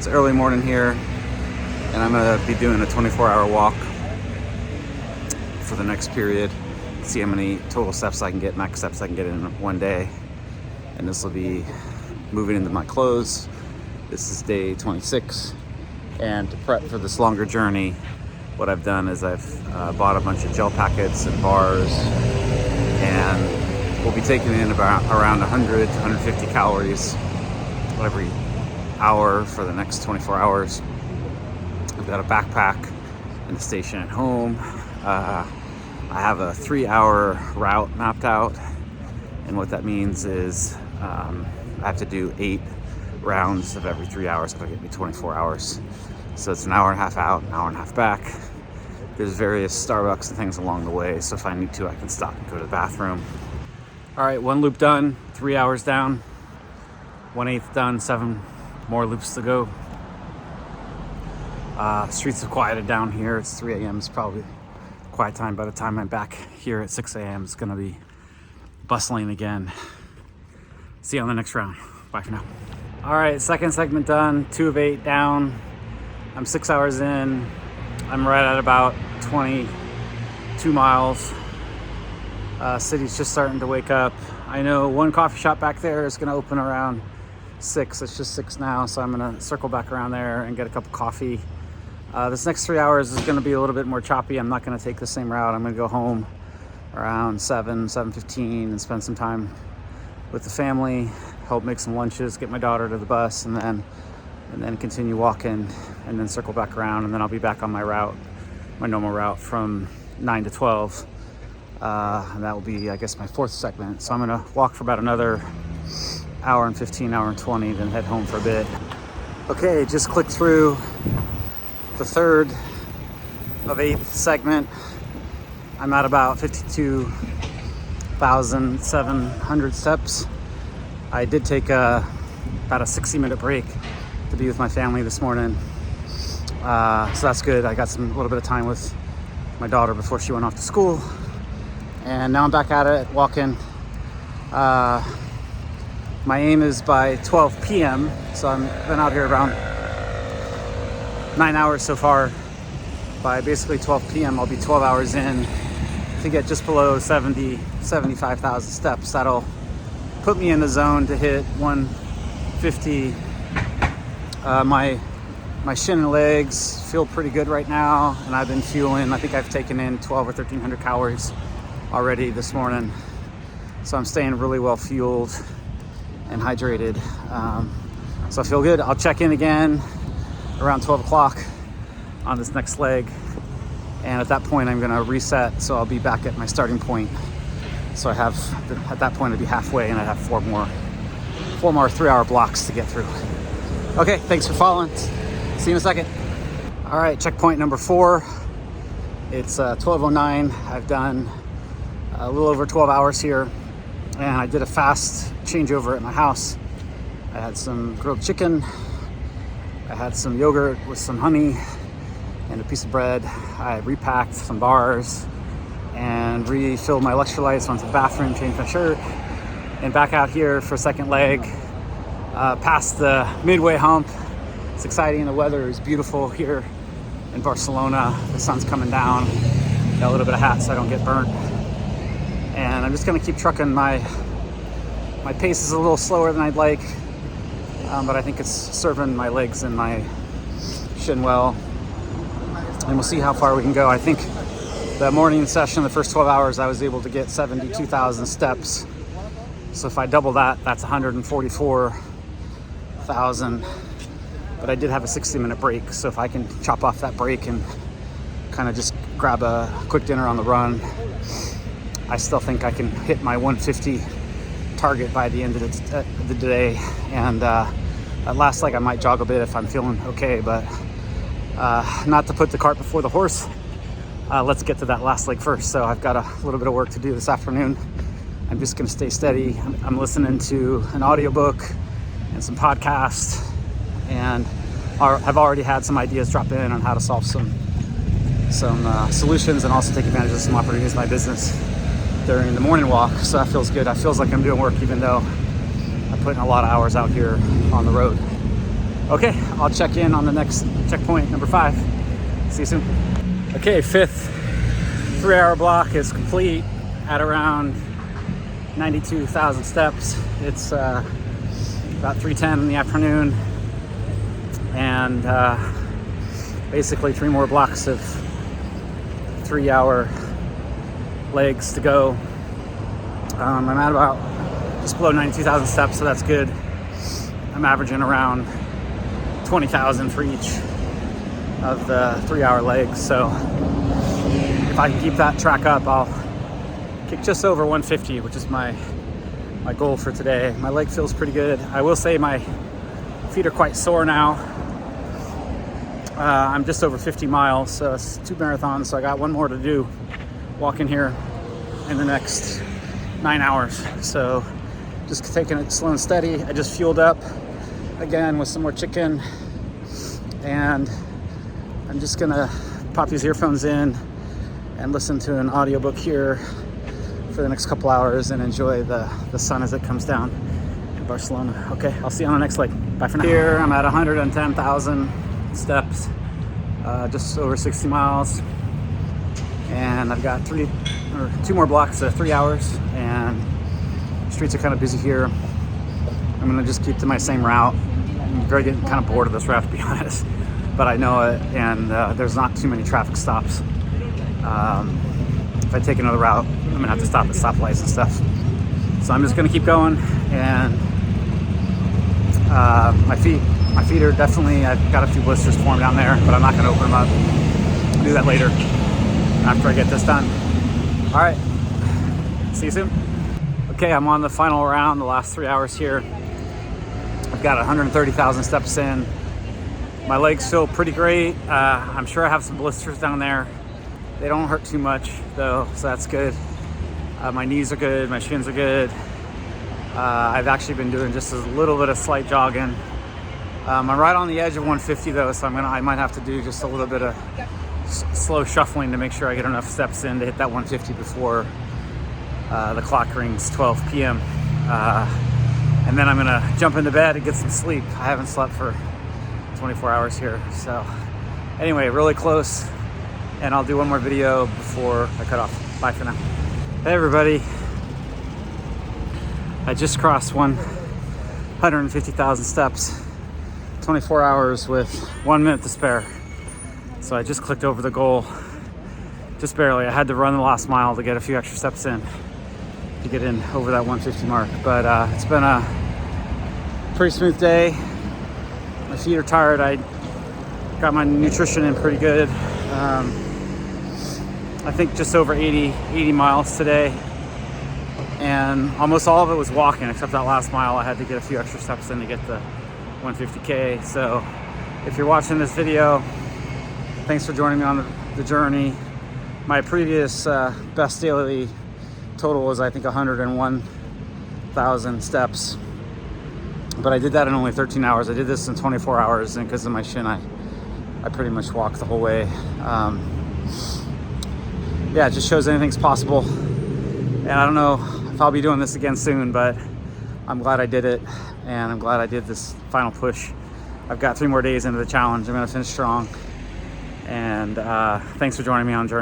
It's early morning here, and I'm gonna be doing a 24-hour walk for the next period. See how many total steps I can get, max steps I can get in one day. And this will be moving into my clothes. This is day 26. And to prep for this longer journey, what I've done is I've bought a bunch of gel packets and bars, and we'll be taking in around 100 to 150 calories every hour for the next 24 hours. I've got a backpack and a station at home. I have a 3-hour route mapped out, and what that means is I have to do 8 rounds of every 3 hours. That'll get me 24 hours. So it's an hour and a half out, an hour and a half back. There's various Starbucks and things along the way, so if I need to, I can stop and go to the bathroom. All right, 1 loop done, 3 hours down, 1/8 done, 7 more loops to go. Streets have quieted down here. It's 3 a.m. It's probably quiet time. By the time I'm back here at 6 a.m., it's gonna be bustling again. See you on the next round. Bye for now. All right, second segment done, 2 of 8 down. I'm 6 hours in. I'm right at about 22 miles. City's just starting to wake up. I know one coffee shop back there is gonna open around 6. It's just 6 now, so I'm gonna circle back around there and get a cup of coffee. This next 3 hours is gonna be a little bit more choppy. I'm not gonna take the same route. I'm gonna go home around 7:15 and spend some time with the family, help make some lunches, get my daughter to the bus, and then continue walking, and then circle back around, and then I'll be back on my route, my normal route from 9 to 12. And that will be, I guess, my 4th segment. So I'm gonna walk for about another hour and 15, hour and 20, then head home for a bit. Okay, just clicked through the 3rd of 8th segment. I'm at about 52,700 steps. I did take about a 60-minute break to be with my family this morning. So that's good. I got a little bit of time with my daughter before she went off to school. And now I'm back at it, walking. My aim is by 12 p.m. So I've been out here around 9 hours so far. By basically 12 p.m., I'll be 12 hours in to get just below 75,000 steps. That'll put me in the zone to hit 150. My shin and legs feel pretty good right now, and I've been fueling. I think I've taken in 12 or 1,300 calories already this morning. So I'm staying really well fueled and hydrated. So I feel good. I'll check in again around 12 o'clock on this next leg. And at that point, I'm gonna reset. So I'll be back at my starting point. So at that point, I'd be halfway, and I'd have 4 more 3-hour blocks to get through. Okay, thanks for following. See you in a second. All right, checkpoint number 4. It's 12:09. I've done a little over 12 hours here, and I did a fast changeover at my house. I had some grilled chicken. I had some yogurt with some honey and a piece of bread. I repacked some bars and refilled my electrolytes, went to the bathroom, changed my shirt, and back out here for a second leg, past the midway hump. It's exciting. The weather is beautiful here in Barcelona. The sun's coming down. Got a little bit of hat so I don't get burnt. And I'm just gonna keep trucking. My pace is a little slower than I'd like, but I think it's serving my legs and my shin well. And we'll see how far we can go. I think the morning session, the first 12 hours, I was able to get 72,000 steps. So if I double that, that's 144,000. But I did have a 60-minute break. So if I can chop off that break and kind of just grab a quick dinner on the run, I still think I can hit my 150 target by the end of the day. And at last leg, I might jog a bit if I'm feeling okay, but not to put the cart before the horse. Let's get to that last leg first. So I've got a little bit of work to do this afternoon. I'm just gonna stay steady. I'm listening to an audiobook and some podcasts, and I've already had some ideas drop in on how to solve some solutions and also take advantage of some opportunities in my business during the morning walk. So that feels good. That feels like I'm doing work, even though I'm putting a lot of hours out here on the road. Okay, I'll check in on the next checkpoint, number 5. See you soon. Okay, 5th 3-hour block is complete at around 92,000 steps. It's about 3:10 in the afternoon, and basically 3 more blocks of 3-hour legs to go. I'm at about just below 92,000 steps, so that's good. I'm averaging around 20,000 for each of the 3-hour legs, so if I can keep that track up, I'll kick just over 150, which is my goal for today. My leg feels pretty good. I will say my feet are quite sore now. I'm just over 50 miles, so it's 2 marathons, so I got 1 more to do walking here in the next 9 hours. So just taking it slow and steady. I just fueled up again with some more chicken, and I'm just gonna pop these earphones in and listen to an audiobook here for the next couple hours and enjoy the sun as it comes down in Barcelona. Okay, I'll see you on the next leg. Bye for now. Here I'm at 110,000 steps, just over 60 miles, and I've got 2 more blocks of 3 hours, and the streets are kind of busy here. I'm gonna just keep to my same route. I'm getting kind of bored of this route, to be honest, but I know it, and there's not too many traffic stops. If I take another route, I'm gonna have to stop at stoplights and stuff. So I'm just gonna keep going, and my feet are definitely, I've got a few blisters formed down there, but I'm not gonna open them up. I'll do that later after I get this done. All right, see you soon. Okay, I'm on the final round, the last 3 hours here. I've got 130,000 steps in. My legs feel pretty great. I'm sure I have some blisters down there. They don't hurt too much though, so that's good. My knees are good, my shins are good. I've actually been doing just a little bit of slight jogging. I'm right on the edge of 150 though, so I might have to do just a little bit of slow shuffling to make sure I get enough steps in to hit that 150 before the clock rings 12 p.m. And then I'm gonna jump into bed and get some sleep. I haven't slept for 24 hours here, so anyway, really close, and I'll do 1 more video before I cut off. Bye for now. Hey everybody, I just crossed 150,000 steps, 24 hours with 1 minute to spare. So I just clicked over the goal, just barely. I had to run the last mile to get a few extra steps in to get in over that 150 mark. But it's been a pretty smooth day. My feet are tired. I got my nutrition in pretty good. I think just over 80 miles today. And almost all of it was walking, except that last mile. I had to get a few extra steps in to get the 150K. So if you're watching this video, thanks for joining me on the journey. My previous best daily total was, I think, 101,000 steps. But I did that in only 13 hours. I did this in 24 hours, and because of my shin, I pretty much walked the whole way. Yeah, it just shows anything's possible. And I don't know if I'll be doing this again soon, but I'm glad I did it, and I'm glad I did this final push. I've got 3 more days into the challenge. I'm gonna finish strong. And thanks for joining me on the journey.